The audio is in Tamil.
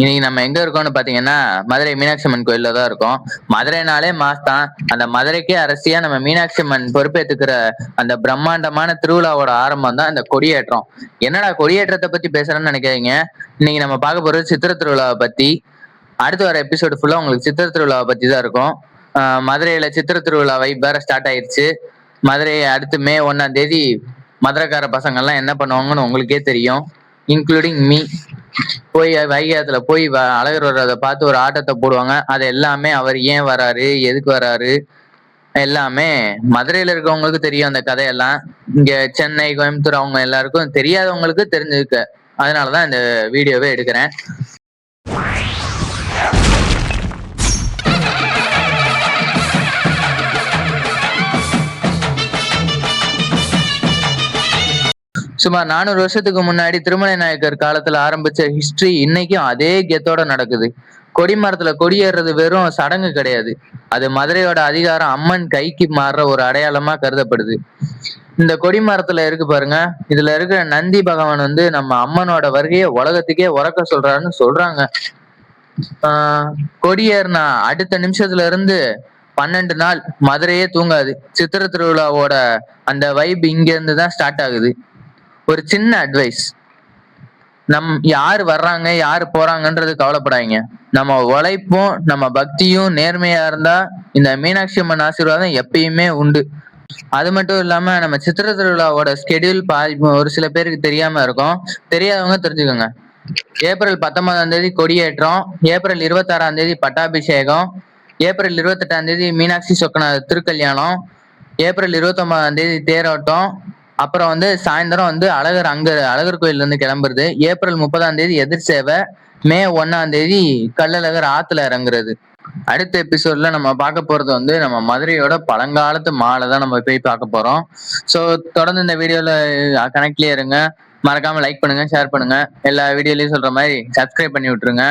இன்னைக்கு நம்ம எங்க இருக்கோம்னு பாத்தீங்கன்னா மதுரை மீனாட்சி அம்மன் கோயில்ல தான் இருக்கோம். மதுரைனாலே மாஸ் தான். அந்த மதுரைக்கே அரசியா நம்ம மீனாட்சி அம்மன் பொறுப்பேத்துக்கிற அந்த பிரம்மாண்டமான திருவிழாவோட ஆரம்பம் தான் இந்த கொடியேற்றம். என்னடா கொடியேற்றத்தை பத்தி பேசுறேன்னு நினைக்காதீங்க. இன்னைக்கு நம்ம பார்க்க போறது சித்திரை திருவிழாவை பத்தி. அடுத்து வர எபிசோடு ஃபுல்லா உங்களுக்கு சித்திரை திருவிழாவை பத்தி தான் இருக்கும். மதுரையில சித்திரை திருவிழா வைப் வேற ஸ்டார்ட் ஆயிருச்சு. மதுரை அடுத்து மே 1 மதுரைக்கார பசங்க எல்லாம் என்ன பண்ணுவாங்கன்னு உங்களுக்கே தெரியும், இன்க்ளூடிங் மீ. போய் வைகாத்துல போய் அழகர் வர்றதை பார்த்து ஒரு ஆட்டத்தை போடுவாங்க. அது எல்லாமே அவர் ஏன் வராரு, எதுக்கு வராரு, எல்லாமே மதுரையில இருக்கவங்களுக்கு தெரியும் அந்த கதையெல்லாம். இங்க சென்னை, கோயம்புத்தூர் அவங்க எல்லாருக்கும் தெரியாதவங்களுக்கு தெரிஞ்சுக்க, அதனாலதான் இந்த வீடியோவே எடுக்கிறேன். சுமார் 400 வருஷத்துக்கு முன்னாடி திருமலை நாயக்கர் காலத்துல ஆரம்பிச்ச ஹிஸ்டரி இன்னைக்கும் அதே கெத்தோட நடக்குது. கொடிமரத்துல கொடியேறது வெறும் சடங்கு கிடையாது, அது மதுரையோட அதிகாரம் அம்மன் கைக்கு மாறுற ஒரு அடையாளமா கருதப்படுது. இந்த கொடிமரத்துல இருக்கு பாருங்க, இதுல இருக்கிற நந்தி பகவான் நம்ம அம்மனோட வருகையை உலகத்துக்கே உறக்க சொல்றாருன்னு சொல்றாங்க. கொடியேறினா அடுத்த நிமிஷத்துல இருந்து 12 நாள் மதுரையே தூங்காது. சித்திரை திருவிழாவோட அந்த வைப் இங்க இருந்துதான் ஸ்டார்ட் ஆகுது. ஒரு சின்ன அட்வைஸ், யாரு வர்றாங்க யாரு போறாங்கன்றது கவலைப்படாதீங்க. நம்ம உழைப்பும் நம்ம பக்தியும் நேர்மையா இருந்தா இந்த மீனாட்சி அம்மன் ஆசீர்வாதம் எப்பயுமே உண்டு. அது மட்டும் இல்லாம நம்ம சித்திரை திருவிழாவோட ஸ்கெடியூல் ஒரு சில பேருக்கு தெரியாம இருக்கும். தெரியாதவங்க தெரிஞ்சுக்கோங்க. ஏப்ரல் 19 கொடியேற்றம், ஏப்ரல் 26 பட்டாபிஷேகம், ஏப்ரல் 28 மீனாட்சி சொக்கநாதர் திருக்கல்யாணம், ஏப்ரல் 29 தேரோட்டம், அப்புறம் சாயந்தரம் அழகர் கோயில்ல இருந்து கிளம்புறது, ஏப்ரல் 30 எதிர் சேவை, மே 1 கள்ளழகர் ஆத்துல இறங்குறது. அடுத்த எபிசோட்ல நம்ம பார்க்க போறது நம்ம மதுரையோட பழங்காலத்து மாலை தான் நம்ம போய் பார்க்க போறோம். ஸோ தொடர்ந்து இந்த வீடியோல கனெக்ட்லயே இருங்க. மறக்காம லைக் பண்ணுங்க, ஷேர் பண்ணுங்க, எல்லா வீடியோலயும் சொல்ற மாதிரி சப்ஸ்கிரைப் பண்ணி விட்டுருங்க.